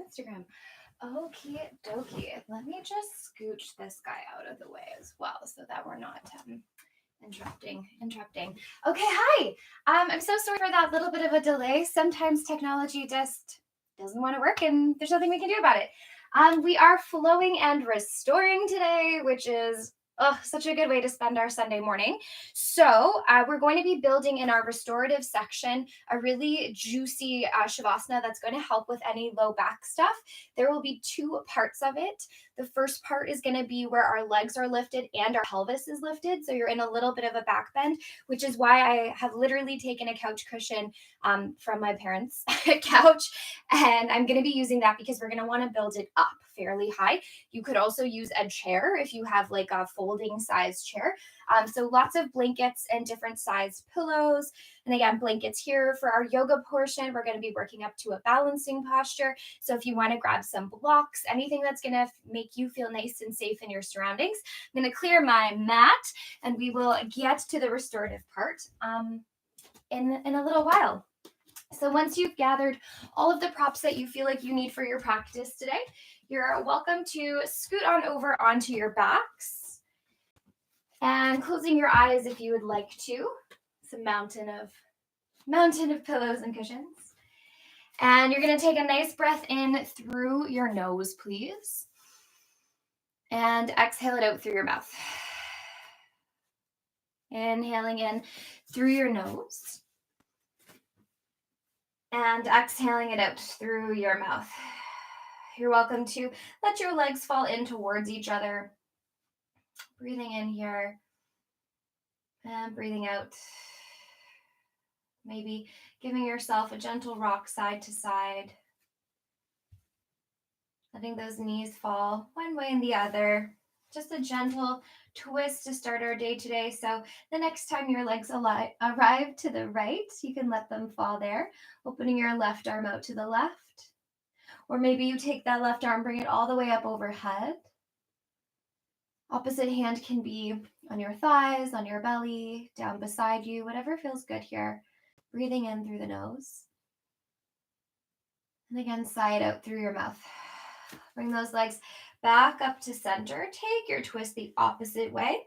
Instagram. Okay, dokie. Let me just scooch this guy out of the way as well so that we're not interrupting. Okay, hi. I'm so sorry for that little bit of a delay. Sometimes technology just doesn't want to work and there's nothing we can do about it. We are flowing and restoring today, which is such a good way to spend our Sunday morning. So we're going to be building in our restorative section a really juicy Shavasana that's going to help with any low back stuff. There will be two parts of it. The first part is going to be where our legs are lifted and our pelvis is lifted. So you're in a little bit of a back bend, which is why I have literally taken a couch cushion from my parents' couch. And I'm going to be using that because we're going to want to build it up fairly high. You could also use a chair if you have like a folding size chair. So lots of blankets and different sized pillows. And again, blankets here for our yoga portion. We're going to be working up to a balancing posture. So if you want to grab some blocks, anything that's going to make you feel nice and safe in your surroundings, I'm going to clear my mat and we will get to the restorative part in a little while. So once you've gathered all of the props that you feel like you need for your practice today, you're welcome to scoot on over onto your backs and closing your eyes if you would like to. It's a mountain of pillows and cushions. And you're going to take a nice breath in through your nose, please. And exhale it out through your mouth. Inhaling in through your nose. And exhaling it out through your mouth. You're welcome to let your legs fall in towards each other. Breathing in here and breathing out. Maybe giving yourself a gentle rock side to side. Letting those knees fall one way and the other. Just a gentle twist to start our day today. So the next time your legs arrive to the right, you can let them fall there, opening your left arm out to the left. Or maybe you take that left arm, bring it all the way up overhead. Opposite hand can be on your thighs, on your belly, down beside you, whatever feels good here. Breathing in through the nose. And again, sigh it out through your mouth. Bring those legs back up to center. Take your twist the opposite way.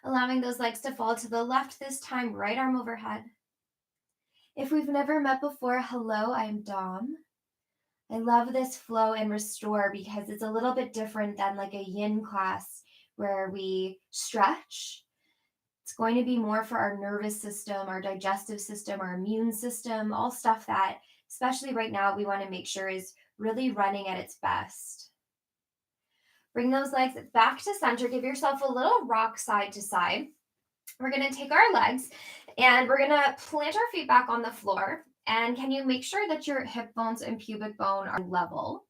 Allowing those legs to fall to the left this time, right arm overhead. If we've never met before, hello, I'm Dom. I love this flow and restore because it's a little bit different than like a yin class where we stretch. It's going to be more for our nervous system, our digestive system, our immune system, all stuff that, especially right now, we want to make sure is really running at its best. Bring those legs back to center. Give yourself a little rock side to side. We're going to take our legs and we're going to plant our feet back on the floor. And can you make sure that your hip bones and pubic bone are level?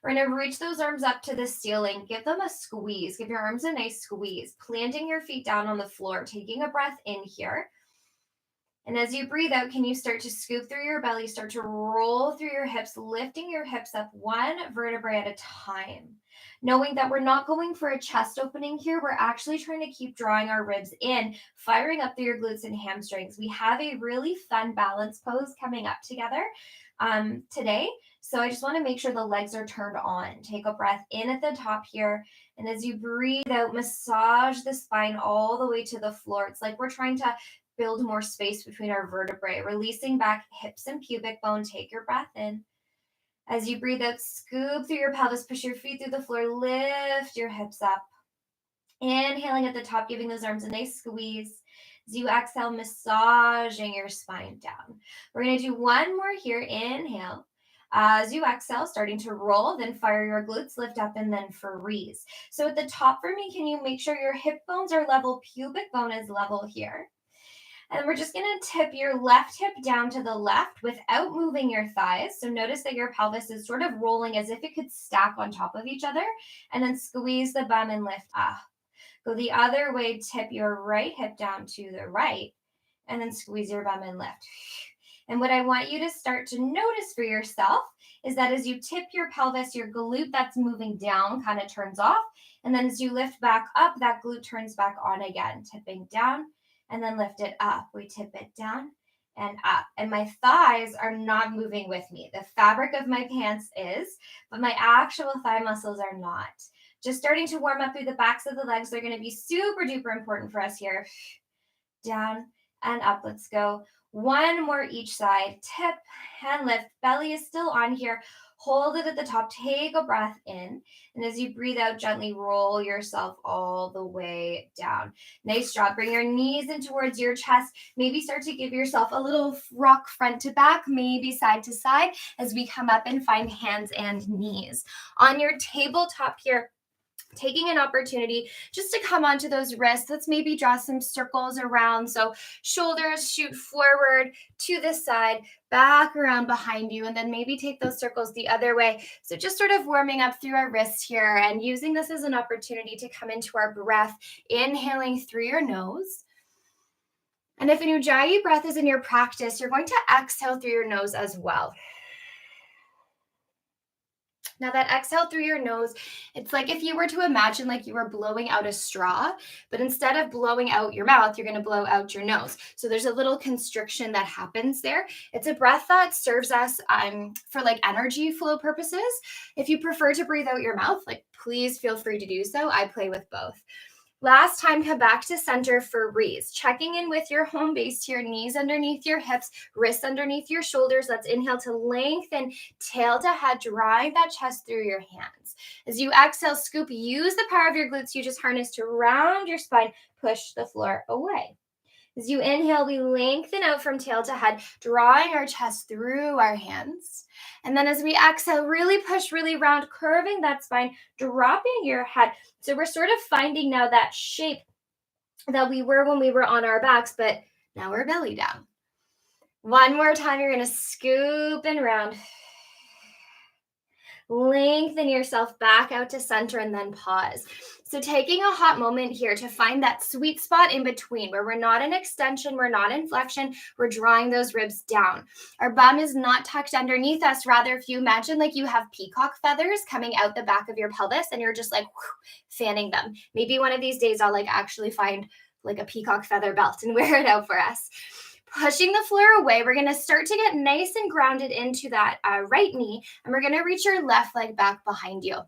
We're going to reach those arms up to the ceiling. Give them a squeeze. Give your arms a nice squeeze. Planting your feet down on the floor. Taking a breath in here. And as you breathe out, can you start to scoop through your belly? Start to roll through your hips, lifting your hips up one vertebrae at a time. Knowing that we're not going for a chest opening here. We're actually trying to keep drawing our ribs in, firing up through your glutes and hamstrings. We have a really fun balance pose coming up together today. So I just want to make sure the legs are turned on. Take a breath in at the top here. And as you breathe out, massage the spine all the way to the floor. It's like we're trying to build more space between our vertebrae, releasing back hips and pubic bone. Take your breath in. As you breathe out, scoop through your pelvis, push your feet through the floor, lift your hips up. Inhaling at the top, giving those arms a nice squeeze. As you exhale, massaging your spine down. We're going to do one more here. Inhale. As you exhale, starting to roll, then fire your glutes, lift up, and then freeze. So at the top for me, can you make sure your hip bones are level, pubic bone is level here? And we're just going to tip your left hip down to the left without moving your thighs. So notice that your pelvis is sort of rolling as if it could stack on top of each other. And then squeeze the bum and lift up. Go the other way, tip your right hip down to the right. And then squeeze your bum and lift. And what I want you to start to notice for yourself is that as you tip your pelvis, your glute that's moving down kind of turns off. And then as you lift back up, that glute turns back on again, tipping down. And then lift it up. We tip it down and up. And my thighs are not moving with me. The fabric of my pants is, but my actual thigh muscles are not. Just starting to warm up through the backs of the legs. They're going to be super duper important for us here. Down and up. Let's go. One more each side. Tip and lift. Belly is still on here. Hold it at the top. Take a breath in. And as you breathe out, gently roll yourself all the way down. Nice job. Bring your knees in towards your chest. Maybe start to give yourself a little rock front to back, maybe side to side as we come up and find hands and knees. On your tabletop here, taking an opportunity just to come onto those wrists. Let's maybe draw some circles around. So shoulders shoot forward to the side, back around behind you, and then maybe take those circles the other way. So just sort of warming up through our wrists here and using this as an opportunity to come into our breath, inhaling through your nose. And if an Ujjayi breath is in your practice, you're going to exhale through your nose as well. Now that exhale through your nose, it's like if you were to imagine like you were blowing out a straw, but instead of blowing out your mouth, you're going to blow out your nose. So there's a little constriction that happens there. It's a breath that serves us for like energy flow purposes. If you prefer to breathe out your mouth, like please feel free to do so. I play with both. Last time, come back to center for breeze. Checking in with your home base here, knees underneath your hips, wrists underneath your shoulders. Let's inhale to lengthen, tail to head, drawing that chest through your hands. As you exhale, scoop, use the power of your glutes you just harnessed to round your spine, push the floor away. As you inhale, we lengthen out from tail to head, drawing our chest through our hands. And then as we exhale, really push, really round, curving that spine, dropping your head. So we're sort of finding now that shape that we were when we were on our backs, but now we're belly down. One more time, you're going to scoop and round. Lengthen yourself back out to center and then pause. So taking a hot moment here to find that sweet spot in between where we're not in extension, we're not in flexion, we're drawing those ribs down. Our bum is not tucked underneath us. Rather, if you imagine like you have peacock feathers coming out the back of your pelvis and you're just like fanning them. Maybe one of these days I'll like actually find like a peacock feather belt and wear it out for us. Pushing the floor away, we're going to start to get nice and grounded into that right knee, and we're going to reach your left leg back behind you.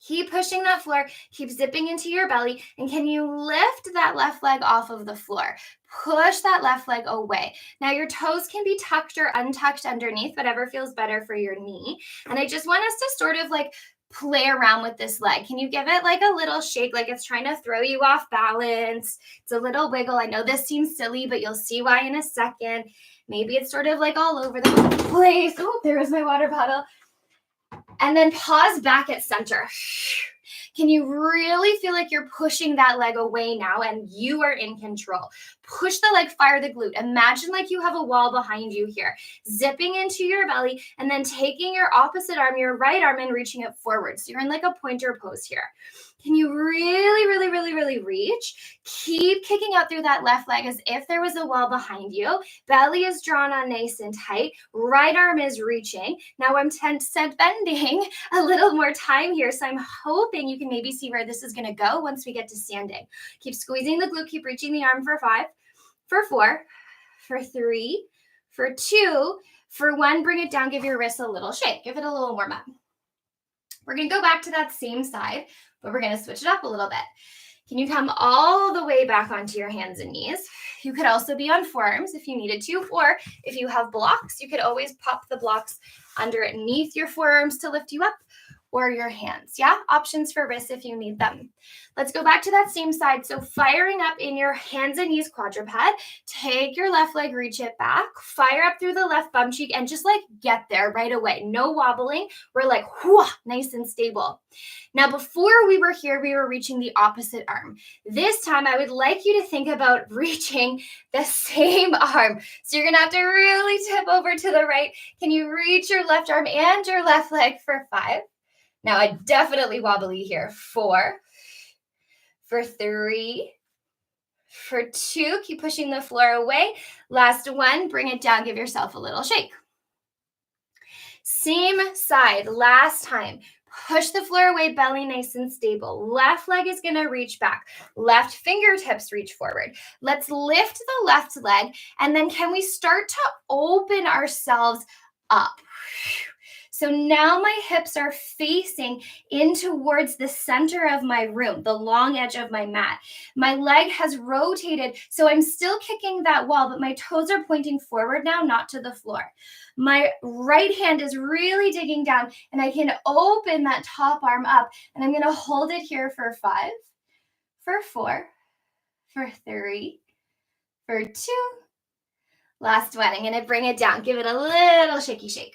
Keep pushing that floor, keep zipping into your belly, and can you lift that left leg off of the floor? Push that left leg away. Now your toes can be tucked or untucked underneath, whatever feels better for your knee. And I just want us to sort of like play around with this leg. Can you give it like a little shake, like it's trying to throw you off balance? It's a little wiggle. I know this seems silly, but you'll see why in a second. Maybe it's sort of like all over the place. Oh, there was my water bottle. And then pause back at center. Can you really feel like you're pushing that leg away now and you are in control? Push the leg, fire the glute. Imagine like you have a wall behind you here. Zipping into your belly and then taking your opposite arm, your right arm, and reaching it forward. So you're in like a pointer pose here. Can you really reach? Keep kicking out through that left leg as if there was a wall behind you. Belly is drawn on nice and tight. Right arm is reaching. Now I'm bending a little more time here. So I'm hoping you can maybe see where this is going to go once we get to standing. Keep squeezing the glute. Keep reaching the arm for 5, for 4, for 3, for 2, for 1. Bring it down. Give your wrists a little shake. Give it a little warm up. We're going to go back to that same side, but we're going to switch it up a little bit. Can you come all the way back onto your hands and knees? You could also be on forearms if you needed to, or if you have blocks, you could always pop the blocks underneath your forearms to lift you up, or your hands. Yeah, options for wrists if you need them. Let's go back to that same side. So firing up in your hands and knees quadruped, take your left leg, reach it back, fire up through the left bum cheek, and just like get there right away. No wobbling. We're like, whoo, nice and stable. Now, before we were here, we were reaching the opposite arm. This time, I would like you to think about reaching the same arm. So you're going to have to really tip over to the right. Can you reach your left arm and your left leg for 5? Now, I definitely wobbly here. 4, for 3, for 2. Keep pushing the floor away. Last 1, bring it down. Give yourself a little shake. Same side. Last time. Push the floor away, belly nice and stable. Left leg is gonna reach back. Left fingertips reach forward. Let's lift the left leg, and then can we start to open ourselves up? So now my hips are facing in towards the center of my room, the long edge of my mat. My leg has rotated, so I'm still kicking that wall, but my toes are pointing forward now, not to the floor. My right hand is really digging down, and I can open that top arm up, and I'm gonna hold it here for 5, for 4, for 3, for 2, last one. I'm gonna bring it down, give it a little shaky shake.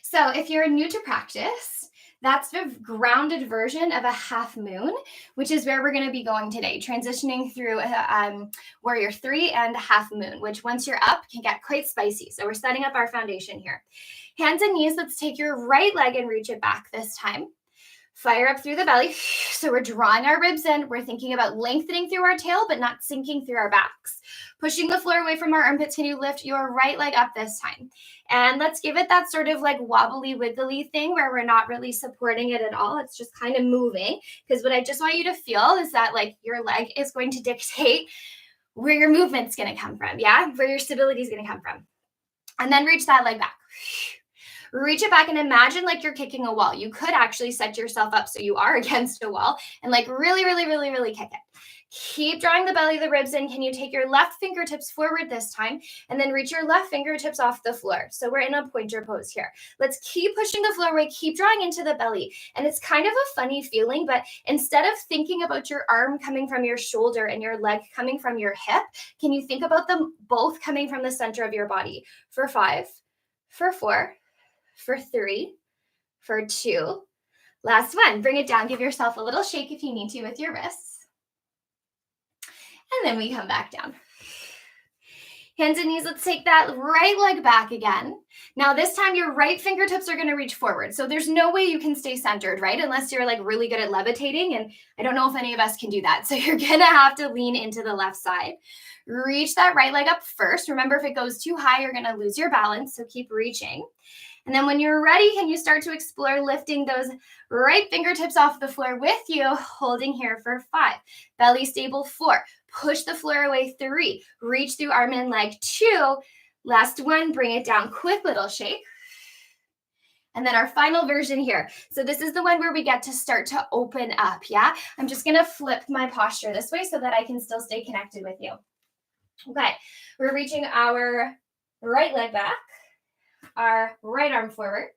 So if you're new to practice, that's the grounded version of a half moon, which is where we're going to be going today, transitioning through Warrior 3 and half moon, which once you're up can get quite spicy. So we're setting up our foundation here. Hands and knees, let's take your right leg and reach it back this time. Fire up through the belly. So we're drawing our ribs in. We're thinking about lengthening through our tail, but not sinking through our backs. Pushing the floor away from our armpits. Can you lift your right leg up this time? And let's give it that sort of like wobbly, wiggly thing where we're not really supporting it at all. It's just kind of moving. Because what I just want you to feel is that like your leg is going to dictate where your movement's going to come from. Yeah, where your stability is going to come from. And then reach that leg back. Reach it back and imagine like you're kicking a wall. You could actually set yourself up so you are against a wall and like really, really, really, really kick it. Keep drawing the belly, the ribs in. Can you take your left fingertips forward this time and then reach your left fingertips off the floor? So we're in a pointer pose here. Let's keep pushing the floor away, keep drawing into the belly. And it's kind of a funny feeling, but instead of thinking about your arm coming from your shoulder and your leg coming from your hip, can you think about them both coming from the center of your body? For 5, for 4, for 3, for 2. Last one. Bring it down. Give yourself a little shake if you need to with your wrists. And then we come back down. Hands and knees, let's take that right leg back again. Now this time your right fingertips are gonna reach forward. So there's no way you can stay centered, right? Unless you're like really good at levitating, and I don't know if any of us can do that. So you're gonna have to lean into the left side. Reach that right leg up first. Remember, if it goes too high, you're gonna lose your balance, so keep reaching. And then when you're ready, can you start to explore lifting those right fingertips off the floor with you, holding here for 5. Belly stable 4. Push the floor away 3. Reach through arm and leg 2. Last one, bring it down. Quick little shake. And then our final version here. So this is the one where we get to start to open up, yeah? I'm just gonna flip my posture this way so that I can still stay connected with you. Okay, we're reaching our right leg back, our right arm forward.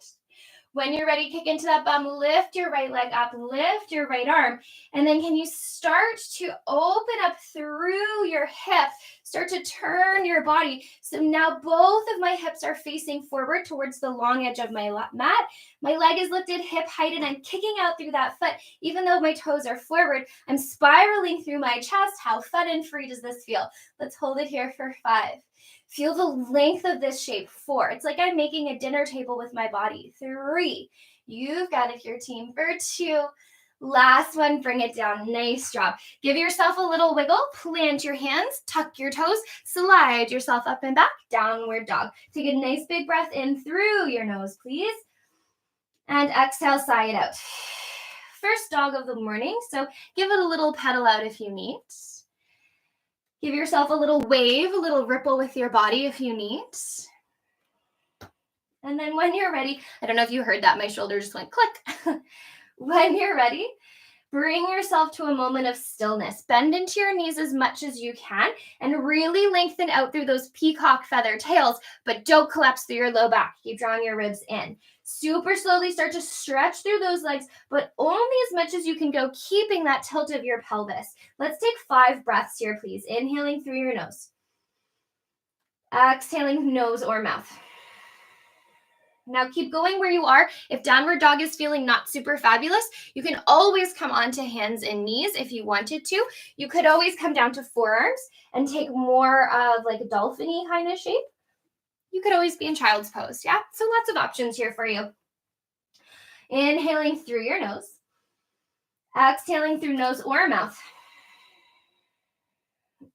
When you're ready, kick into that bum, lift your right leg up, lift your right arm, and then can you start to open up through your hip, start to turn your body. So now both of my hips are facing forward towards the long edge of my mat. My leg is lifted hip height, and I'm kicking out through that foot. Even though my toes are forward, I'm spiraling through my chest. How fun and free does this feel? Let's hold it here for 5. Feel the length of this shape. 4. It's like I'm making a dinner table with my body. 3. You've got it here, team. For 2. Last one, bring it down. Nice job. Give yourself a little wiggle. Plant your hands, tuck your toes, slide yourself up and back, downward dog. Take a nice big breath in through your nose, please. And exhale, sigh it out. First dog of the morning, so give it a little pedal out if you need. Give yourself a little wave, a little ripple with your body if you need. And then when you're ready, I don't know if you heard that, my shoulder just went click. When you're ready, bring yourself to a moment of stillness. Bend into your knees as much as you can and really lengthen out through those peacock feather tails, but don't collapse through your low back. Keep drawing your ribs in. Super slowly start to stretch through those legs, but only as much as you can go, keeping that tilt of your pelvis. Let's take 5 breaths here, please. Inhaling through your nose. Exhaling nose or mouth. Now keep going where you are. If downward dog is feeling not super fabulous, you can always come onto hands and knees if you wanted to. You could always come down to forearms and take more of like a dolphin-y kind of shape. You could always be in child's pose, yeah? So lots of options here for you. Inhaling through your nose. Exhaling through nose or mouth.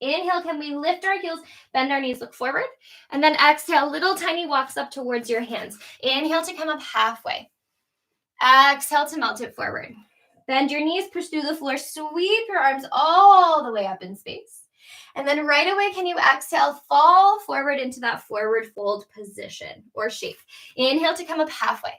Inhale, can we lift our heels, bend our knees, look forward? And then exhale, little tiny walks up towards your hands. Inhale to come up halfway. Exhale to melt it forward. Bend your knees, push through the floor, sweep your arms all the way up in space. And then right away, can you exhale, fall forward into that forward fold position or shape. Inhale to come up halfway.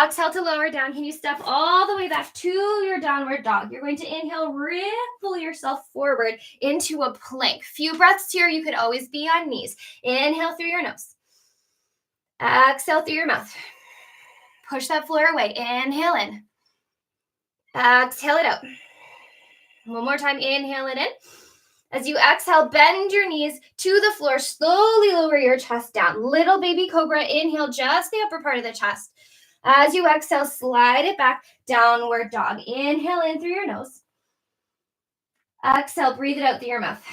Exhale to lower down. Can you step all the way back to your downward dog? You're going to inhale, ripple yourself forward into a plank. Few breaths here. You could always be on knees. Inhale through your nose. Exhale through your mouth. Push that floor away. Inhale in. Exhale it out. One more time. Inhale it in. As you exhale, bend your knees to the floor. Slowly lower your chest down. Little baby cobra. Inhale just the upper part of the chest. As you exhale, slide it back. Downward dog. Inhale in through your nose. Exhale, breathe it out through your mouth.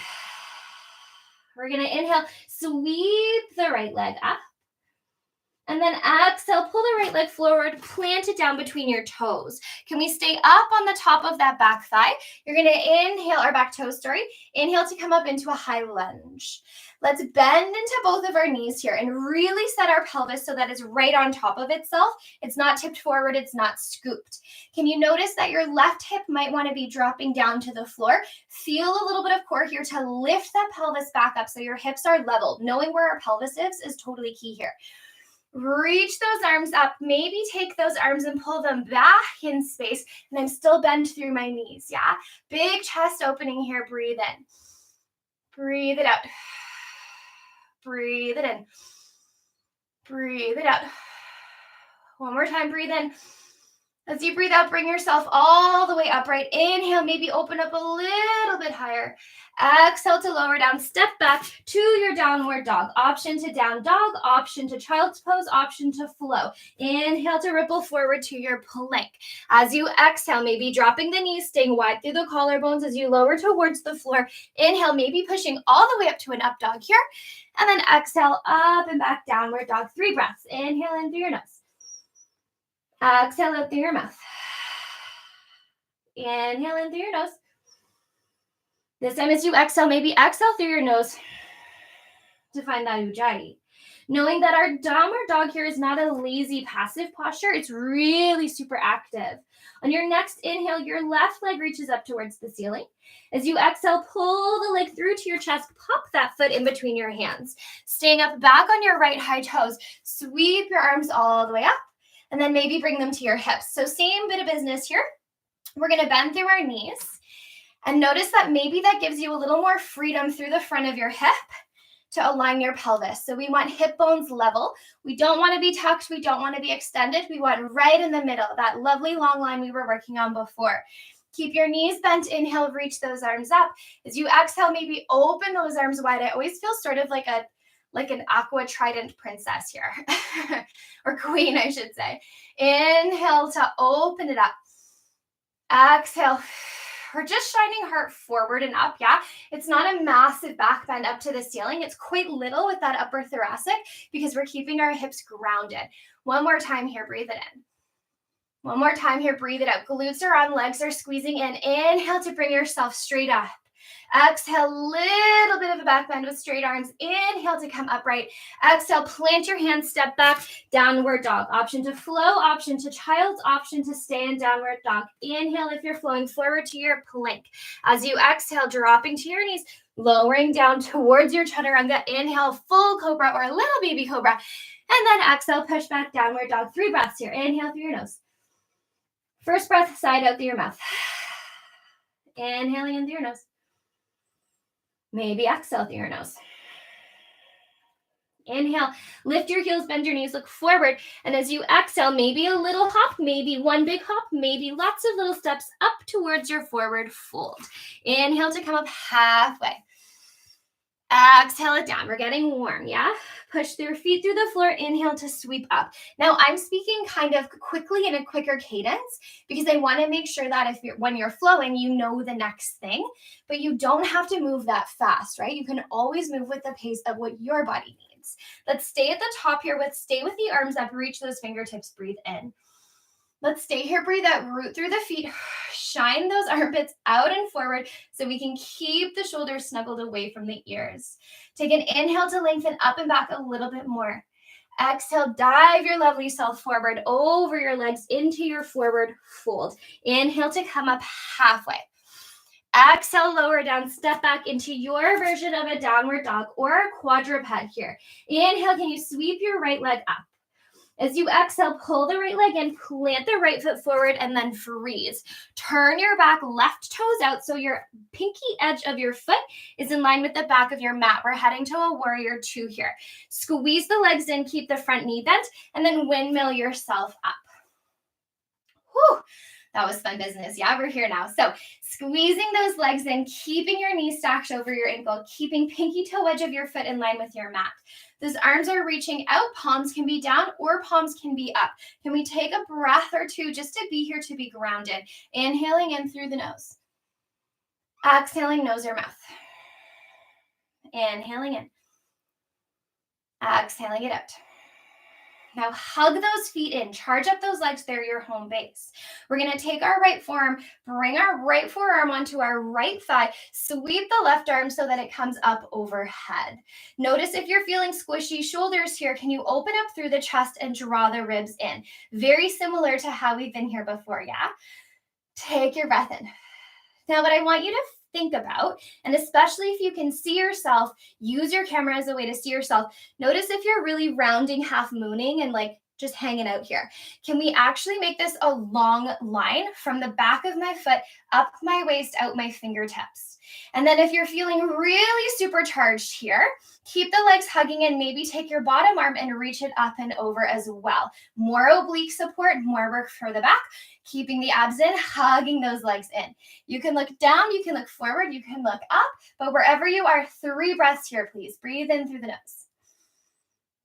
We're going to inhale, sweep the right leg up. And then exhale, pull the right leg forward, plant it down between your toes. Can we stay up on the top of that back thigh? You're going to inhale, our back toe, inhale to come up into a high lunge. Let's bend into both of our knees here and really set our pelvis so that it's right on top of itself. It's not tipped forward, it's not scooped. Can you notice that your left hip might want to be dropping down to the floor? Feel a little bit of core here to lift that pelvis back up so your hips are leveled. Knowing where our pelvis is totally key here. Reach those arms up, maybe take those arms and pull them back in space, and I'm still bent through my knees, yeah? Big chest opening here, breathe in. Breathe it out. Breathe it in. Breathe it out. One more time, breathe in. As you breathe out, bring yourself all the way upright. Inhale, maybe open up a little bit higher. Exhale to lower down. Step back to your downward dog. Option to down dog, option to child's pose, option to flow. Inhale to ripple forward to your plank. As you exhale, maybe dropping the knees, staying wide through the collarbones as you lower towards the floor. Inhale, maybe pushing all the way up to an up dog here. And then exhale, up and back, downward dog. 3 breaths. Inhale in through your nose. Exhale out through your mouth. Inhale in through your nose. This time as you exhale, maybe exhale through your nose to find that ujjayi. Knowing that our downward dog here is not a lazy passive posture, it's really super active. On your next inhale, your left leg reaches up towards the ceiling. As you exhale, pull the leg through to your chest, pop that foot in between your hands. Staying up back on your right high toes, sweep your arms all the way up. And then maybe bring them to your hips. So same bit of business here. We're going to bend through our knees. And notice that maybe that gives you a little more freedom through the front of your hip to align your pelvis. So we want hip bones level. We don't want to be tucked. We don't want to be extended. We want right in the middle, that lovely long line we were working on before. Keep your knees bent. Inhale, reach those arms up. As you exhale, maybe open those arms wide. I always feel sort of like an aqua trident princess here, or queen, I should say. Inhale to open it up. Exhale. We're just shining heart forward and up, yeah? It's not a massive back bend up to the ceiling. It's quite little with that upper thoracic because we're keeping our hips grounded. One more time here, breathe it in. One more time here, breathe it out. Glutes are on, legs are squeezing in. Inhale to bring yourself straight up. Exhale, little bit of a back bend with straight arms. Inhale to come upright. Exhale, plant your hands, step back, downward dog. Option to flow, option to child's, option to stay in downward dog. Inhale if you're flowing forward to your plank. As you exhale, dropping to your knees, lowering down towards your chaturanga. Inhale, full cobra or little baby cobra. And then exhale, push back, downward dog. 3 breaths here. Inhale through your nose. First breath, side out through your mouth. Inhaling in through your nose. Maybe exhale through your nose. Inhale, lift your heels, bend your knees, look forward. And as you exhale, maybe a little hop, maybe one big hop, maybe lots of little steps up towards your forward fold. Inhale to come up halfway. Exhale it down. We're getting warm, yeah? Push your feet through the floor. Inhale to sweep up. Now, I'm speaking kind of quickly in a quicker cadence because I want to make sure that when you're flowing, you know the next thing, but you don't have to move that fast, right? You can always move with the pace of what your body needs. Let's stay at the top here. Stay with the arms up. Reach those fingertips. Breathe in. Let's stay here, breathe out, root through the feet, shine those armpits out and forward so we can keep the shoulders snuggled away from the ears. Take an inhale to lengthen up and back a little bit more. Exhale, dive your lovely self forward over your legs into your forward fold. Inhale to come up halfway. Exhale, lower down, step back into your version of a downward dog or a quadruped here. Inhale, can you sweep your right leg up? As you exhale, pull the right leg in, plant the right foot forward, and then freeze. Turn your back left toes out so your pinky edge of your foot is in line with the back of your mat. We're heading to a warrior two here. Squeeze the legs in, keep the front knee bent, and then windmill yourself up. Whew. That was fun business. Yeah, we're here now. So squeezing those legs in, keeping your knee stacked over your ankle, keeping pinky toe edge of your foot in line with your mat. Those arms are reaching out. Palms can be down or palms can be up. Can we take a breath or two just to be here, to be grounded? Inhaling in through the nose. Exhaling, nose or mouth. Inhaling in. Exhaling it out. Now hug those feet in, charge up those legs, they're your home base. We're gonna take our right forearm, bring our right forearm onto our right thigh, sweep the left arm so that it comes up overhead. Notice if you're feeling squishy shoulders here, can you open up through the chest and draw the ribs in? Very similar to how we've been here before, yeah? Take your breath in. Now what I want you to think about, and especially if you can see yourself, use your camera as a way to see yourself. Notice if you're really rounding, half mooning, and like just hanging out here. Can we actually make this a long line from the back of my foot, up my waist, out my fingertips? And then if you're feeling really supercharged here, keep the legs hugging and maybe take your bottom arm and reach it up and over as well. More oblique support, more work for the back, keeping the abs in, hugging those legs in. You can look down, you can look forward, you can look up, but wherever you are, 3 breaths here, please. Breathe in through the nose.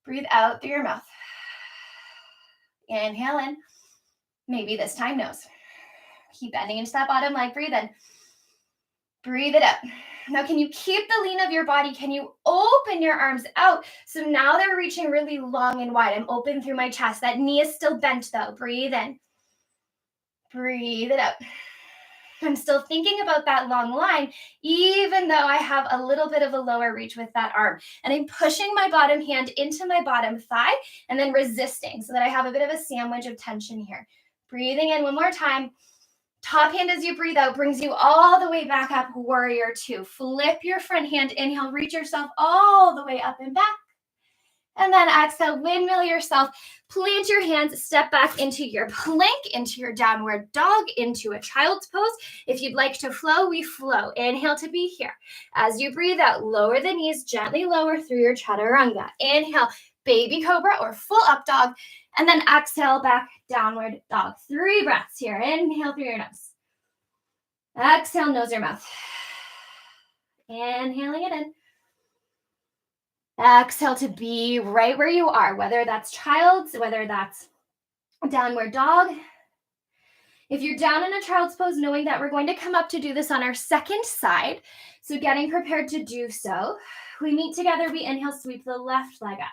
Breathe out through your mouth. Inhale in. Maybe this time nose. Keep bending into that bottom leg. Breathe in. Breathe it out. Now, can you keep the lean of your body? Can you open your arms out? So now they're reaching really long and wide. I'm open through my chest. That knee is still bent though. Breathe in. Breathe it out. I'm still thinking about that long line, even though I have a little bit of a lower reach with that arm. And I'm pushing my bottom hand into my bottom thigh and then resisting so that I have a bit of a sandwich of tension here. Breathing in one more time. Top hand as you breathe out brings you all the way back up, warrior two. Flip your front hand, inhale, reach yourself all the way up and back. And then exhale, windmill yourself, plant your hands, step back into your plank, into your downward dog, into a child's pose. If you'd like to flow, we flow. Inhale to be here. As you breathe out, lower the knees, gently lower through your chaturanga. Inhale, baby cobra or full up dog. And then exhale back, downward dog. 3 breaths here. Inhale through your nose. Exhale, nose or mouth. Inhaling it in. Exhale to be right where you are, whether that's child's, whether that's downward dog. If you're down in a child's pose, knowing that we're going to come up to do this on our second side, so getting prepared to do so, we meet together, we inhale, sweep the left leg up.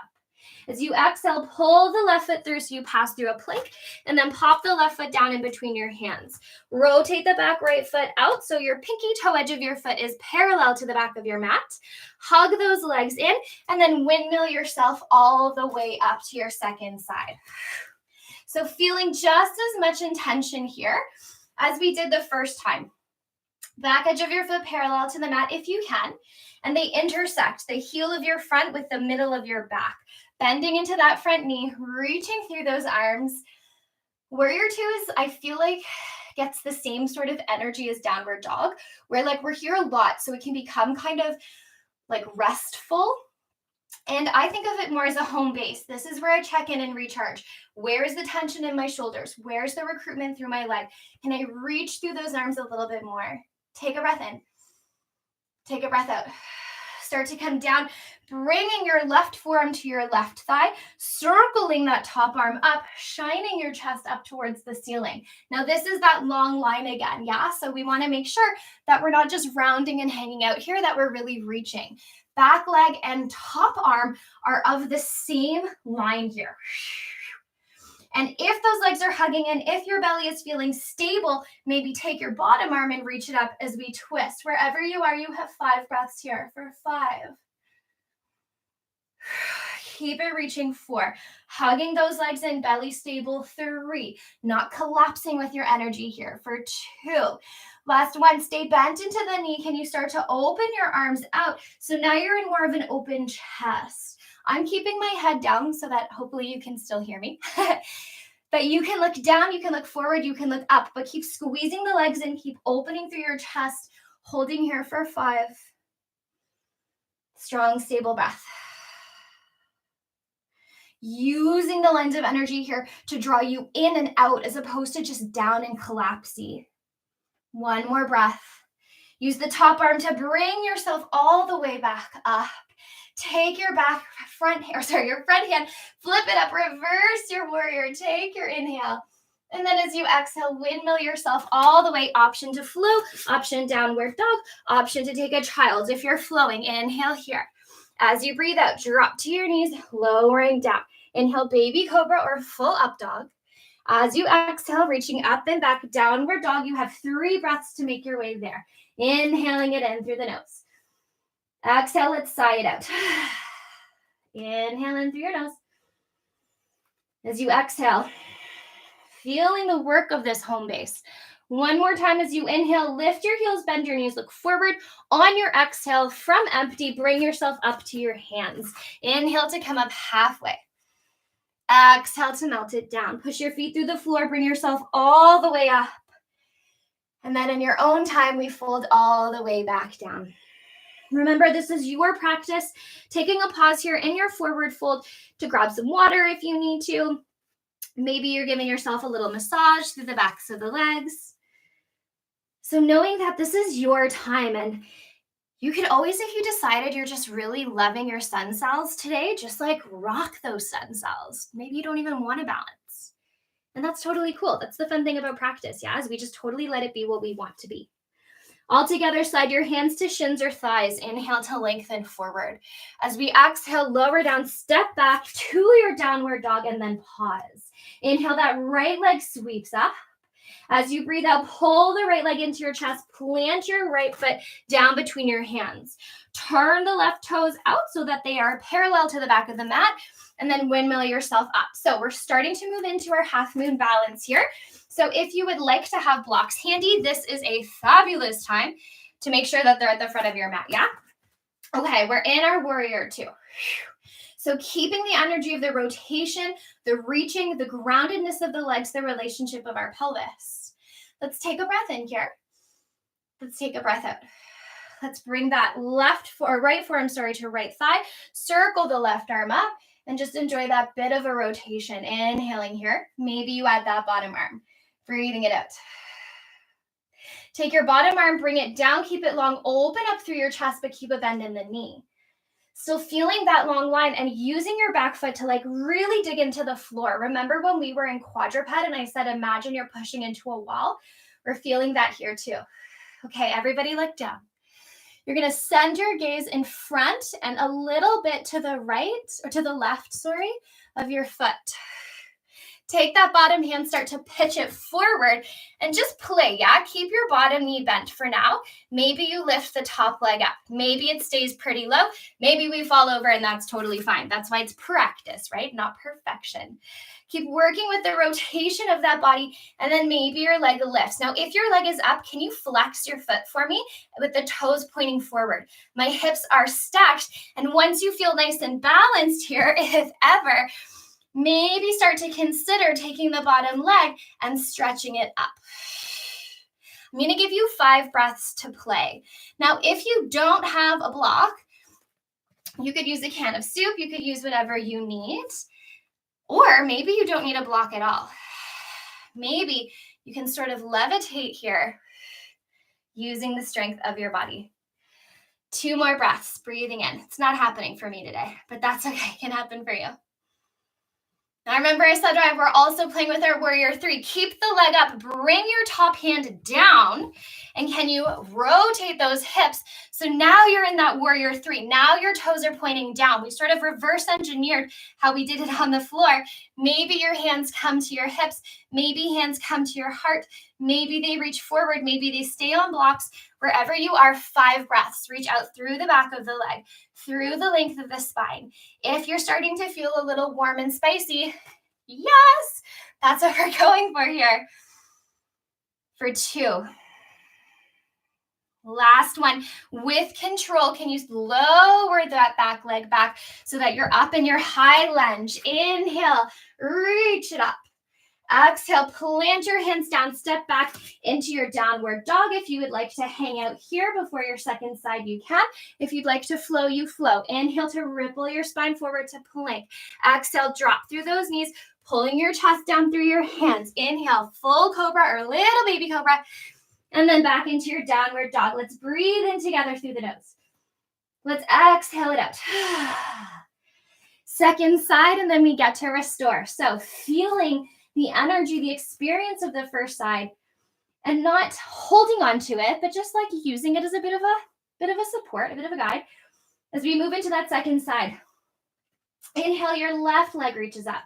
As you exhale, pull the left foot through so you pass through a plank, and then pop the left foot down in between your hands. Rotate the back right foot out so your pinky toe edge of your foot is parallel to the back of your mat. Hug those legs in, and then windmill yourself all the way up to your second side. So feeling just as much intention here as we did the first time. Back edge of your foot parallel to the mat if you can, and they intersect the heel of your front with the middle of your back. Bending into that front knee, reaching through those arms. Warrior two is, I feel like, gets the same sort of energy as downward dog, where like we're here a lot, so it can become kind of like restful. And I think of it more as a home base. This is where I check in and recharge. Where is the tension in my shoulders? Where's the recruitment through my leg? Can I reach through those arms a little bit more? Take a breath in. Take a breath out. Start to come down, bringing your left forearm to your left thigh, circling that top arm up, shining your chest up towards the ceiling. Now, this is that long line again, yeah? So we want to make sure that we're not just rounding and hanging out here, that we're really reaching. Back leg and top arm are of the same line here. And if those legs are hugging and if your belly is feeling stable, maybe take your bottom arm and reach it up as we twist. Wherever you are, you have 5 breaths here for 5. Keep it reaching. 4. Hugging those legs in, belly stable. 3. Not collapsing with your energy here for 2. Last 1. Stay bent into the knee. Can you start to open your arms out? So now you're in more of an open chest. I'm keeping my head down so that hopefully you can still hear me. But you can look down, you can look forward, you can look up, but keep squeezing the legs in, keep opening through your chest, holding here for 5. Strong, stable breath. Using the lens of energy here to draw you in and out as opposed to just down and collapsy. 1 more breath. Use the top arm to bring yourself all the way back up. Take your front hand, flip it up, reverse your warrior, take your inhale. And then as you exhale, windmill yourself all the way, option to flow, option downward dog, option to take a child. If you're flowing, inhale here. As you breathe out, drop to your knees, lowering down. Inhale, baby cobra or full up dog. As you exhale, reaching up and back, downward dog. You have 3 breaths to make your way there. Inhaling it in through the nose. Exhale, let's sigh it out. Inhale in through your nose. As you exhale, feeling the work of this home base. 1 more time as you inhale, lift your heels, bend your knees, look forward. On your exhale, from empty, bring yourself up to your hands. Inhale to come up halfway. Exhale to melt it down. Push your feet through the floor, bring yourself all the way up. And then in your own time, we fold all the way back down. Remember, this is your practice. Taking a pause here in your forward fold to grab some water if you need to. Maybe you're giving yourself a little massage through the backs of the legs. So knowing that this is your time, and you could always, if you decided you're just really loving your sun cells today, just like rock those sun cells. Maybe you don't even want to balance. And that's totally cool. That's the fun thing about practice, yeah, is we just totally let it be what we want to be. All together, slide your hands to shins or thighs. Inhale to lengthen forward. As we exhale, lower down, step back to your downward dog, and then pause. Inhale, that right leg sweeps up. As you breathe out, pull the right leg into your chest, plant your right foot down between your hands. Turn the left toes out so that they are parallel to the back of the mat, and then windmill yourself up. So we're starting to move into our half moon balance here. So if you would like to have blocks handy, this is a fabulous time to make sure that they're at the front of your mat, yeah? Okay, we're in our warrior 2. So keeping the energy of the rotation, the reaching, the groundedness of the legs, the relationship of our pelvis. Let's take a breath in here. Let's take a breath out. Let's bring that right forearm to right thigh. Circle the left arm up and just enjoy that bit of a rotation. Inhaling here. Maybe you add that bottom arm. Breathing it out. Take your bottom arm, bring it down, keep it long, open up through your chest, but keep a bend in the knee. Still feeling that long line and using your back foot to like really dig into the floor. Remember when we were in quadruped and I said, imagine you're pushing into a wall? We're feeling that here too. Okay, everybody look down. You're gonna send your gaze in front and a little bit to the right, or to the left, of your foot. Take that bottom hand, start to pitch it forward and just play, yeah? Keep your bottom knee bent for now. Maybe you lift the top leg up. Maybe it stays pretty low. Maybe we fall over and that's totally fine. That's why it's practice, right? Not perfection. Keep working with the rotation of that body and then maybe your leg lifts. Now, if your leg is up, can you flex your foot for me with the toes pointing forward? My hips are stacked. And once you feel nice and balanced here, if ever, maybe start to consider taking the bottom leg and stretching it up. I'm going to give you 5 breaths to play. Now, if you don't have a block, you could use a can of soup. You could use whatever you need. Or maybe you don't need a block at all. Maybe you can sort of levitate here using the strength of your body. 2 more breaths, breathing in. It's not happening for me today, but that's okay. It can happen for you. Now remember I said we're also playing with our warrior 3. Keep the leg up, bring your top hand down, and can you rotate those hips? So now you're in that warrior 3. Now your toes are pointing down. We sort of reverse engineered how we did it on the floor. Maybe your hands come to your hips. Maybe hands come to your heart. Maybe they reach forward. Maybe they stay on blocks. Wherever you are, 5 breaths. Reach out through the back of the leg, through the length of the spine. If you're starting to feel a little warm and spicy, yes, that's what we're going for here. For 2. Last one. With control, can you lower that back leg back so that you're up in your high lunge? Inhale, reach it up. Exhale, plant your hands down, step back into your downward dog. If you would like to hang out here before your second side, you can. If you'd like to flow, you flow. Inhale to ripple your spine forward to plank. Exhale, drop through those knees, pulling your chest down through your hands. Inhale, full cobra or little baby cobra. And then back into your downward dog. Let's breathe in together through the nose. Let's exhale it out. Second side, and then we get to restore. So feeling the energy, the experience of the first side, and not holding on to it, but just like using it as a bit of a support, a bit of a guide as we move into that second side. Inhale, your left leg reaches up.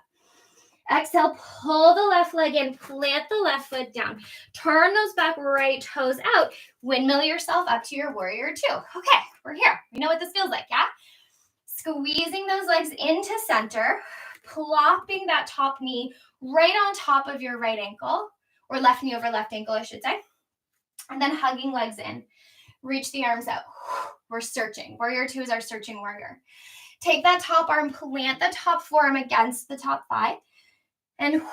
Exhale, pull the left leg in, plant the left foot down. Turn those back right toes out. Windmill yourself up to your warrior 2. Okay, we're here. You know what this feels like, yeah? Squeezing those legs into center, plopping that top knee right on top of your right ankle, or left knee over left ankle, I should say. And then hugging legs in. Reach the arms out. We're searching. Warrior 2 is our searching warrior. Take that top arm, plant the top forearm against the top thigh, and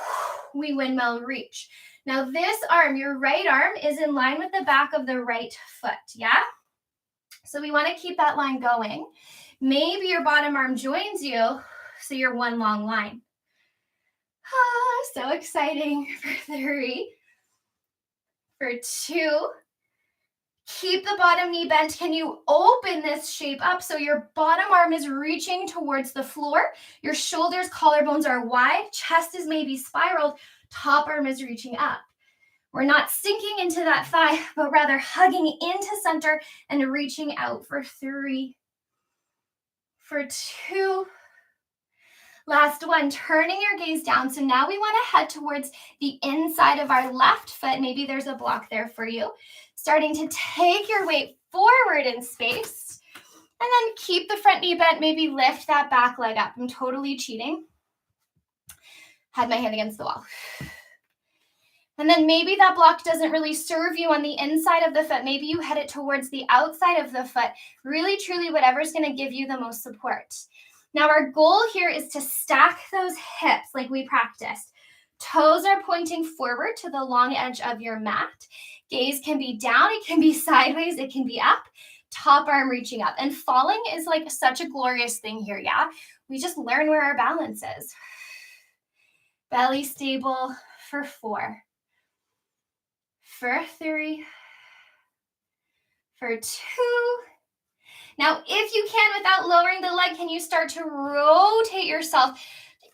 we windmill reach. Now this arm, your right arm, is in line with the back of the right foot, yeah? So we want to keep that line going. Maybe your bottom arm joins you, so you're one long line. So exciting. For 3, for 2, keep the bottom knee bent. Can you open this shape up so your bottom arm is reaching towards the floor? Your shoulders, collarbones are wide. Chest is maybe spiraled. Top arm is reaching up. We're not sinking into that thigh, but rather hugging into center and reaching out. For 3, for 2. Last one, turning your gaze down. So now we want to head towards the inside of our left foot. Maybe there's a block there for you. Starting to take your weight forward in space. And then keep the front knee bent. Maybe lift that back leg up. I'm totally cheating. Had my hand against the wall. And then maybe that block doesn't really serve you on the inside of the foot. Maybe you head it towards the outside of the foot. Really, truly, whatever's going to give you the most support. Now, our goal here is to stack those hips like we practiced. Toes are pointing forward to the long edge of your mat. Gaze can be down, it can be sideways, it can be up. Top arm reaching up. And falling is like such a glorious thing here, yeah? We just learn where our balance is. Belly stable for 4. For 3. For 2. Now, if you can, without lowering the leg, can you start to rotate yourself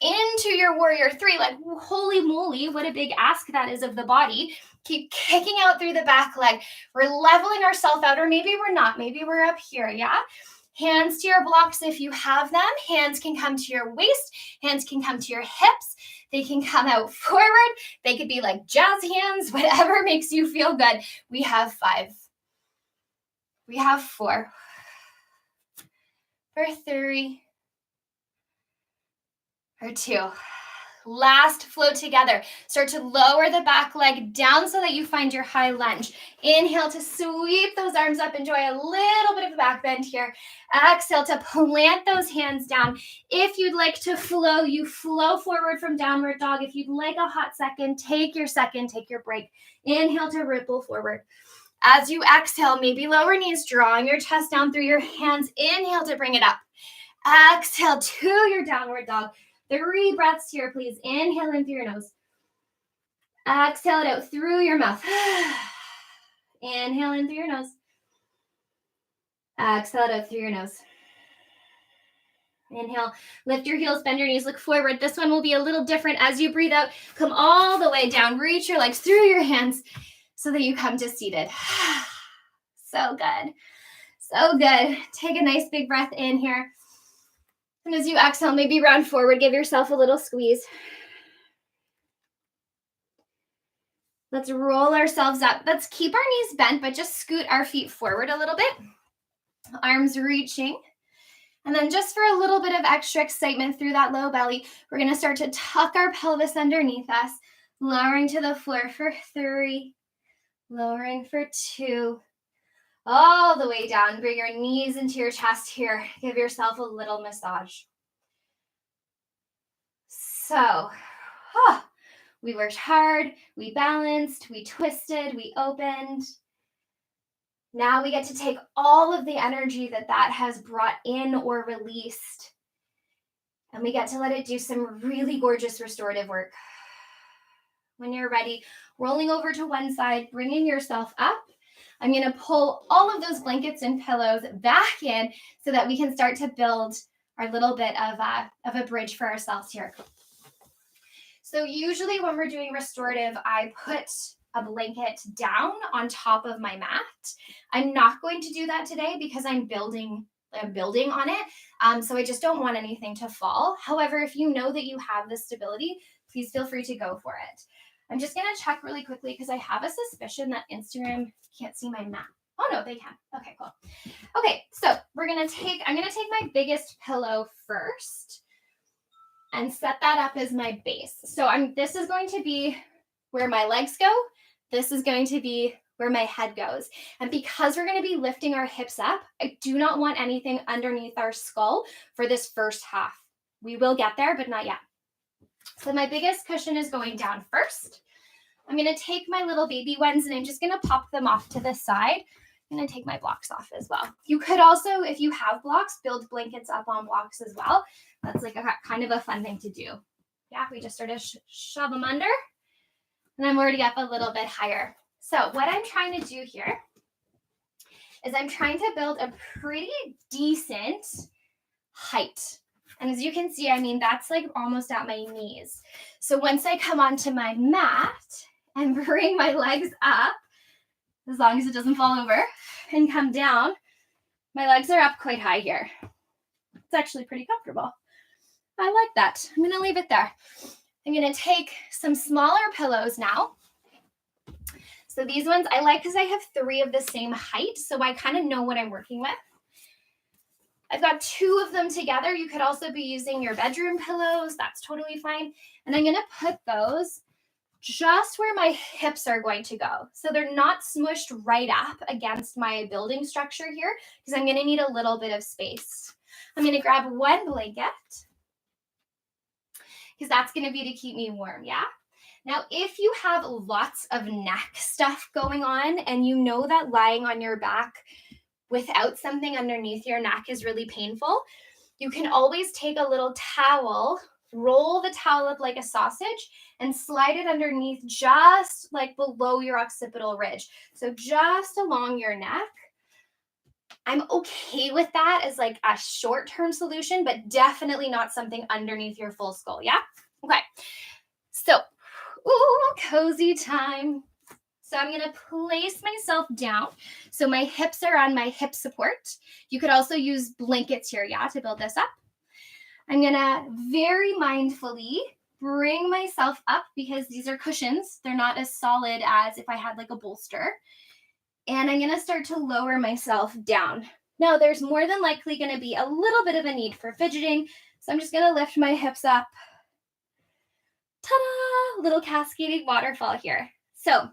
into your warrior 3? Like, holy moly, what a big ask that is of the body. Keep kicking out through the back leg. We're leveling ourselves out, or maybe we're not. Maybe we're up here, yeah? Hands to your blocks if you have them. Hands can come to your waist. Hands can come to your hips. They can come out forward. They could be like jazz hands, whatever makes you feel good. We have 5. We have 4. For 3, for 2. Last float together. Start to lower the back leg down so that you find your high lunge. Inhale to sweep those arms up. Enjoy a little bit of a back bend here. Exhale to plant those hands down. If you'd like to flow, you flow forward from downward dog. If you'd like a hot second, take your break. Inhale to ripple forward. As you exhale, maybe lower knees, drawing your chest down through your hands. Inhale to bring it up. Exhale to your downward dog. 3 breaths here, please. Inhale in through your nose. Exhale it out through your mouth. Inhale in through your nose. Exhale it out through your nose. Inhale, lift your heels, bend your knees, look forward. This one will be a little different. As you breathe out, come all the way down. Reach your legs through your hands so that you come to seated. So good. So good. Take a nice big breath in here. And as you exhale, maybe round forward, give yourself a little squeeze. Let's roll ourselves up. Let's keep our knees bent, but just scoot our feet forward a little bit. Arms reaching. And then just for a little bit of extra excitement through that low belly, we're going to start to tuck our pelvis underneath us, lowering to the floor for 3, lowering for 2, all the way down. Bring your knees into your chest here. Give yourself a little massage. So, we worked hard, we balanced, we twisted, we opened. Now we get to take all of the energy that has brought in or released, and we get to let it do some really gorgeous restorative work. When you're ready, rolling over to one side, bringing yourself up. I'm going to pull all of those blankets and pillows back in so that we can start to build our little bit of a bridge for ourselves here. So usually when we're doing restorative, I put a blanket down on top of my mat. I'm not going to do that today because I'm building on it. So I just don't want anything to fall. However, if you know that you have the stability, please feel free to go for it. I'm just going to check really quickly because I have a suspicion that Instagram can't see my mat. Oh no, they can. Okay, cool. Okay, so I'm going to take my biggest pillow first and set that up as my base. So this is going to be where my legs go. This is going to be where my head goes. And because we're going to be lifting our hips up, I do not want anything underneath our skull for this first half. We will get there, but not yet. So my biggest cushion is going down first. I'm going to take my little baby ones and I'm just going to pop them off to the side. I'm going to take my blocks off as well. You could also, if you have blocks, build blankets up on blocks as well. That's like kind of a fun thing to do. Yeah, we just sort of shove them under. And I'm already up a little bit higher. So what I'm trying to do here is I'm trying to build a pretty decent height. And as you can see, I mean, that's like almost at my knees. So once I come onto my mat and bring my legs up, as long as it doesn't fall over, and come down, my legs are up quite high here. It's actually pretty comfortable. I like that. I'm going to leave it there. I'm going to take some smaller pillows now. So these ones I like because I have 3 of the same height, so I kind of know what I'm working with. I've got 2 of them together. You could also be using your bedroom pillows. That's totally fine. And I'm going to put those just where my hips are going to go. So they're not smushed right up against my building structure here because I'm going to need a little bit of space. I'm going to grab one blanket because that's going to be to keep me warm, yeah? Now, if you have lots of neck stuff going on and you know that lying on your back without something underneath your neck is really painful, you can always take a little towel, roll the towel up like a sausage, and slide it underneath just like below your occipital ridge. So just along your neck. I'm okay with that as like a short-term solution, but definitely not something underneath your full skull, yeah? Okay, so, cozy time. So I'm gonna place myself down. So my hips are on my hip support. You could also use blankets here, yeah, to build this up. I'm gonna very mindfully bring myself up because these are cushions. They're not as solid as if I had like a bolster. And I'm gonna start to lower myself down. Now there's more than likely gonna be a little bit of a need for fidgeting. So I'm just gonna lift my hips up. Ta-da! Little cascading waterfall here. So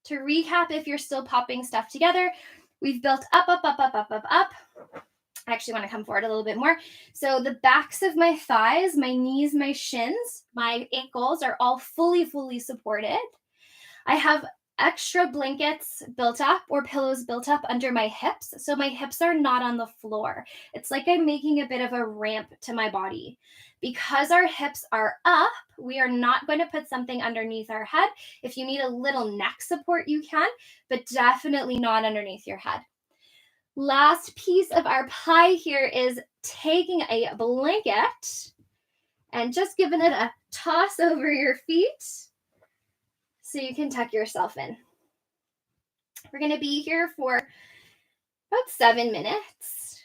to recap, if you're still popping stuff together, we've built up, up, up, up, up, up, up. I actually want to come forward a little bit more. So the backs of my thighs, my knees, my shins, my ankles are all fully, fully supported. I have extra blankets built up or pillows built up under my hips. So my hips are not on the floor. It's like I'm making a bit of a ramp to my body. Because our hips are up, we are not going to put something underneath our head. If you need a little neck support, you can, but definitely not underneath your head. Last piece of our pie here is taking a blanket and just giving it a toss over your feet so you can tuck yourself in. We're going to be here for about 7 minutes.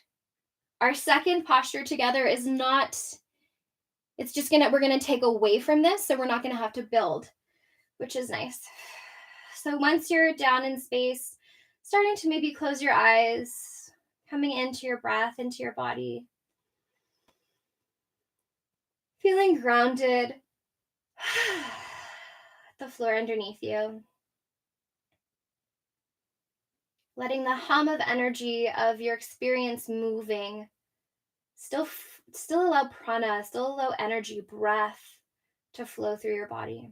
Our second posture together is not, we're going to take away from this, so we're not going to have to build, which is nice. So once you're down in space, starting to maybe close your eyes, coming into your breath, into your body, feeling grounded, the floor underneath you, letting the hum of energy of your experience moving, still allow prana, still allow energy, breath to flow through your body.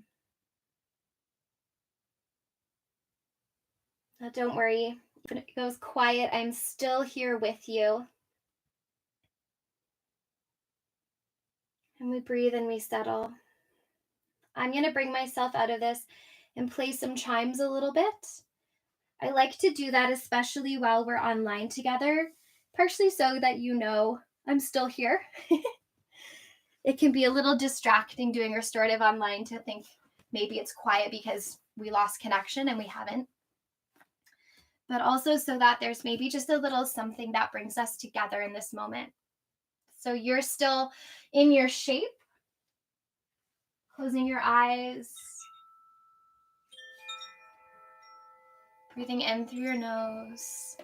Now, don't worry, if it goes quiet, I'm still here with you. And we breathe and we settle. I'm going to bring myself out of this and play some chimes a little bit. I like to do that, especially while we're online together, partially so that you know I'm still here. It can be a little distracting doing restorative online to think maybe it's quiet because we lost connection, and we haven't. But also so that there's maybe just a little something that brings us together in this moment. So you're still in your shape, closing your eyes, breathing in through your nose,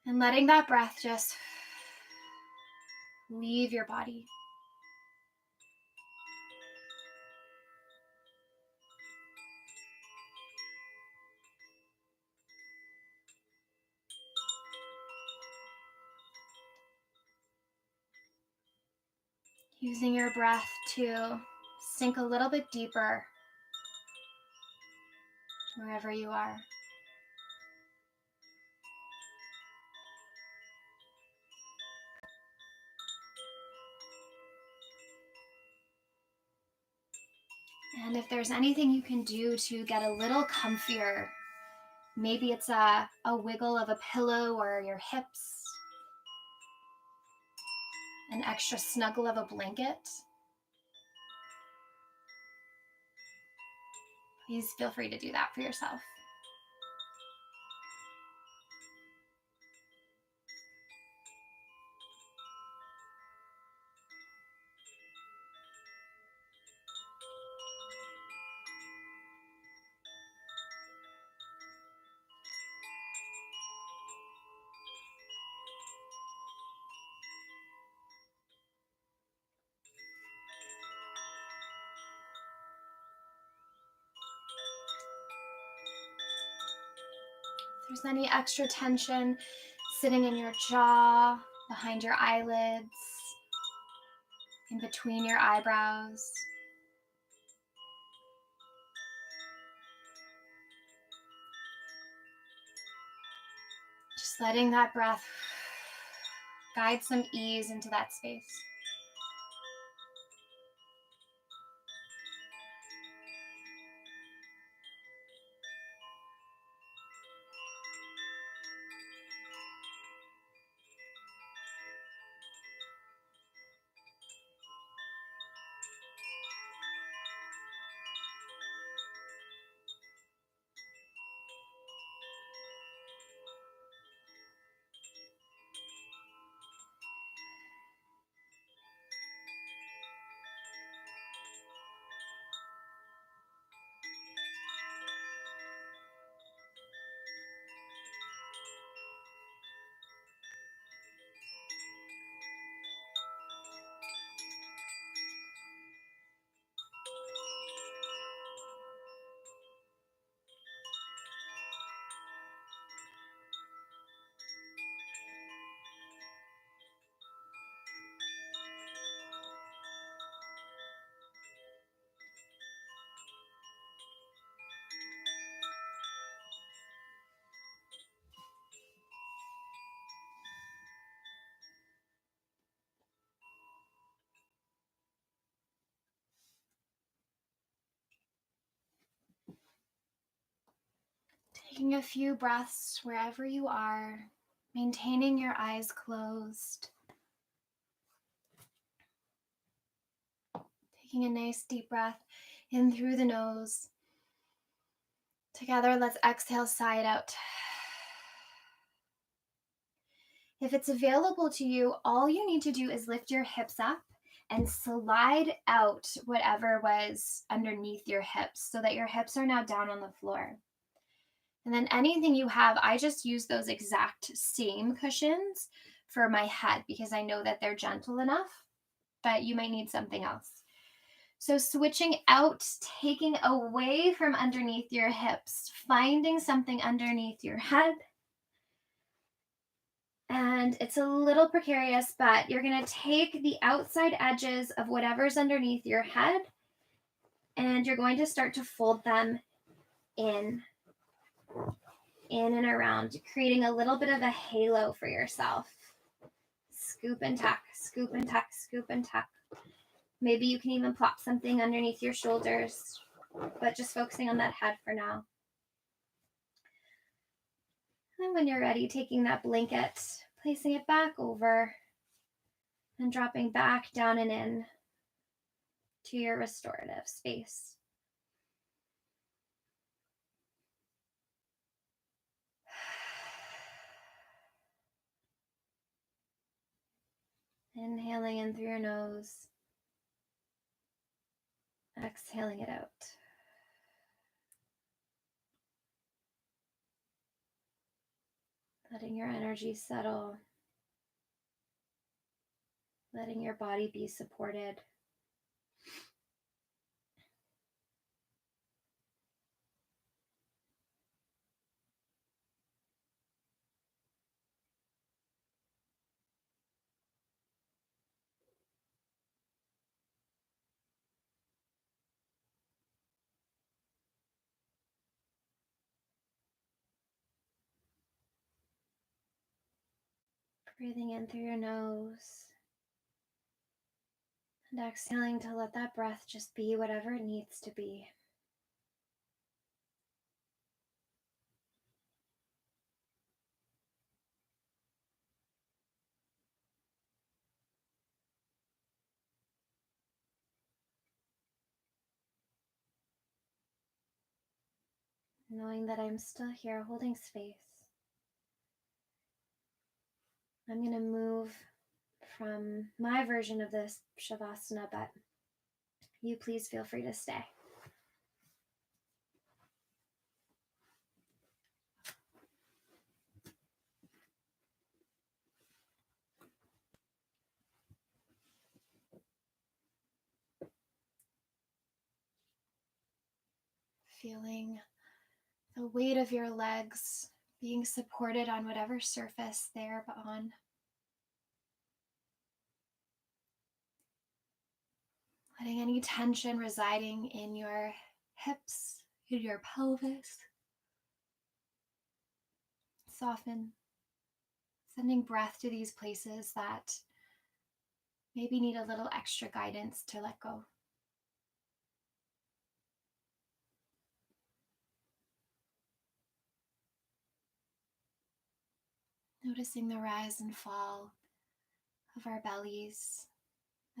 and letting that breath just leave your body. Using your breath to sink a little bit deeper wherever you are. And if there's anything you can do to get a little comfier, maybe it's a wiggle of a pillow or your hips, an extra snuggle of a blanket. Please feel free to do that for yourself. If there's any extra tension sitting in your jaw, behind your eyelids, in between your eyebrows, just letting that breath guide some ease into that space. Taking a few breaths wherever you are, maintaining your eyes closed. Taking a nice deep breath in through the nose. Together, let's exhale, sigh it out. If it's available to you, all you need to do is lift your hips up and slide out whatever was underneath your hips so that your hips are now down on the floor. And then anything you have, I just use those exact same cushions for my head because I know that they're gentle enough, but you might need something else. So switching out, taking away from underneath your hips, finding something underneath your head. And it's a little precarious, but you're going to take the outside edges of whatever's underneath your head and you're going to start to fold them in and around, creating a little bit of a halo for yourself. Scoop and tuck, scoop and tuck, scoop and tuck. Maybe you can even plop something underneath your shoulders, but just focusing on that head for now. And when you're ready, taking that blanket, placing it back over and dropping back down and in to your restorative space. Inhaling in through your nose, exhaling it out. Letting your energy settle, letting your body be supported. Breathing in through your nose and exhaling to let that breath just be whatever it needs to be. Knowing that I'm still here holding space. I'm going to move from my version of this Shavasana, but you please feel free to stay. Feeling the weight of your legs being supported on whatever surface they're on. Letting any tension residing in your hips, in your pelvis, soften. Sending breath to these places that maybe need a little extra guidance to let go. Noticing the rise and fall of our bellies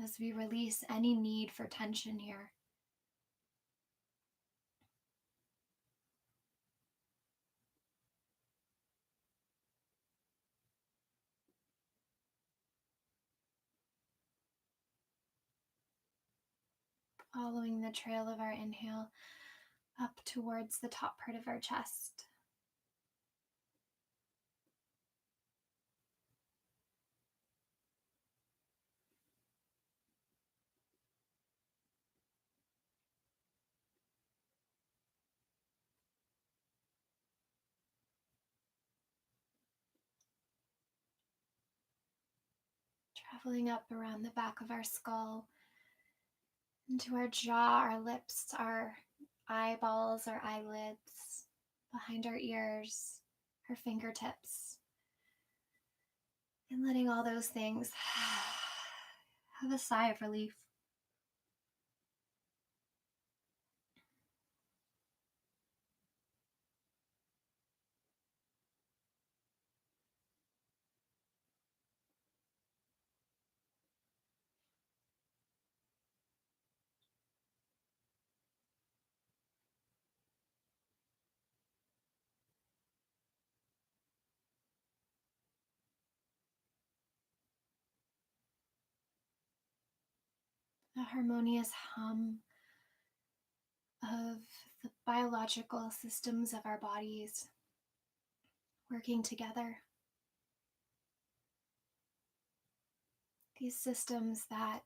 as we release any need for tension here. Following the trail of our inhale up towards the top part of our chest. Traveling up around the back of our skull, into our jaw, our lips, our eyeballs, our eyelids, behind our ears, our fingertips, and letting all those things have a sigh of relief. a harmonious hum of the biological systems of our bodies working together. These systems that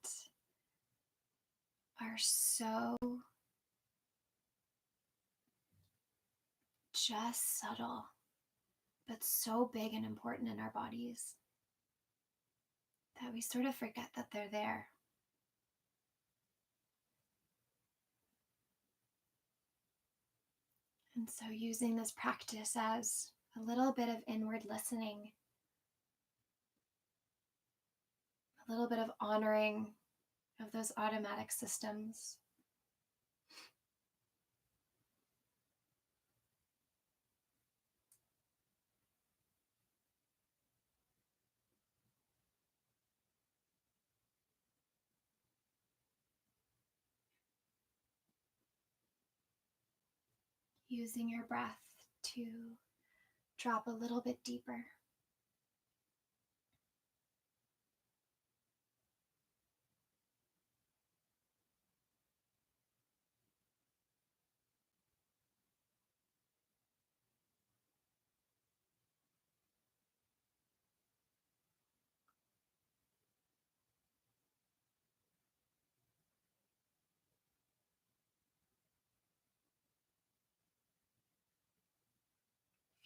are so just subtle, but so big and important in our bodies that we sort of forget that they're there. And so, using this practice as a little bit of inward listening, a little bit of honoring of those automatic systems. Using your breath to drop a little bit deeper.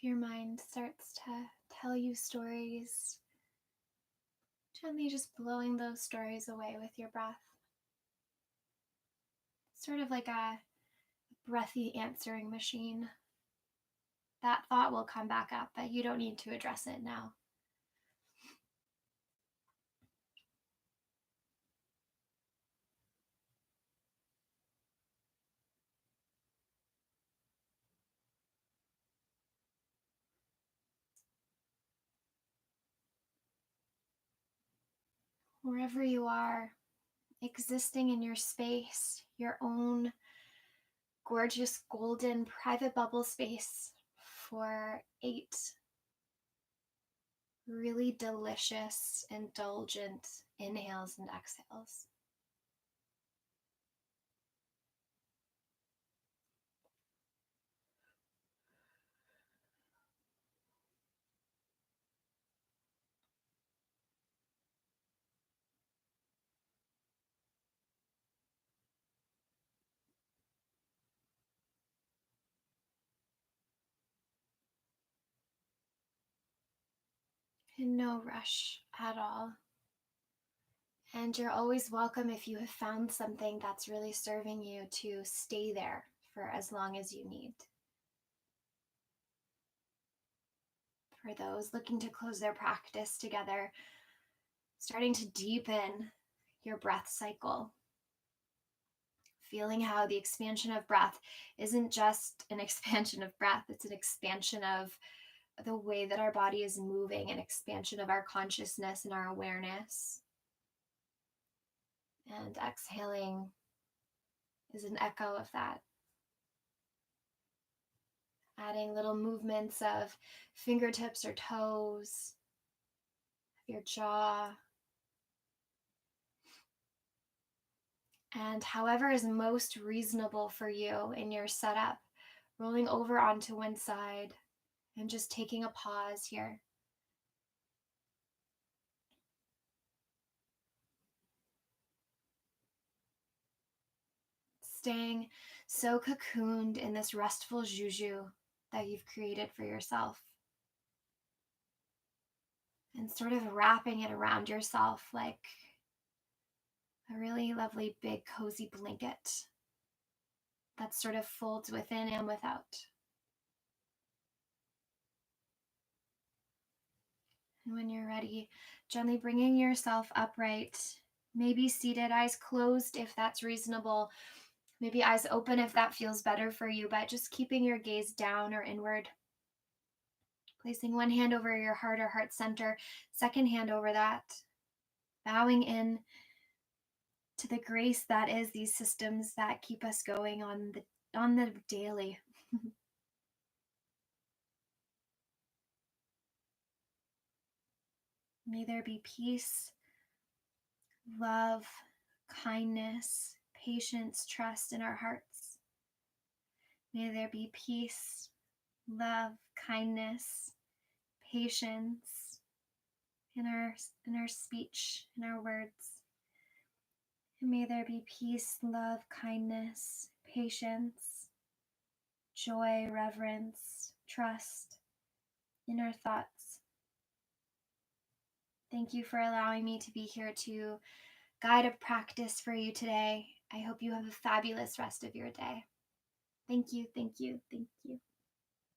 If your mind starts to tell you stories, gently just blowing those stories away with your breath. Sort of like a breathy answering machine. That thought will come back up, but you don't need to address it now. Wherever you are, existing in your space, your own gorgeous golden private bubble space for 8 really delicious, indulgent inhales and exhales. In no rush at all. And you're always welcome if you have found something that's really serving you to stay there for as long as you need. For those looking to close their practice together, starting to deepen your breath cycle. Feeling how the expansion of breath isn't just an expansion of breath, it's an expansion of the way that our body is moving, an expansion of our consciousness and our awareness. And exhaling is an echo of that. Adding little movements of fingertips or toes, your jaw, and however is most reasonable for you in your setup, rolling over onto one side and just taking a pause here. Staying so cocooned in this restful juju that you've created for yourself. And sort of wrapping it around yourself like a really lovely big cozy blanket that sort of folds within and without. And when you're ready, gently bringing yourself upright, maybe seated, eyes closed if that's reasonable, maybe eyes open if that feels better for you, but just keeping your gaze down or inward. Placing one hand over your heart or heart center, second hand over that, bowing in to the grace that is these systems that keep us going on the daily. May there be peace, love, kindness, patience, trust in our hearts. May there be peace, love, kindness, patience in our speech, in our words. And may there be peace, love, kindness, patience, joy, reverence, trust in our thoughts. Thank you for allowing me to be here to guide a practice for you today. I hope you have a fabulous rest of your day. Thank you, thank you, thank you.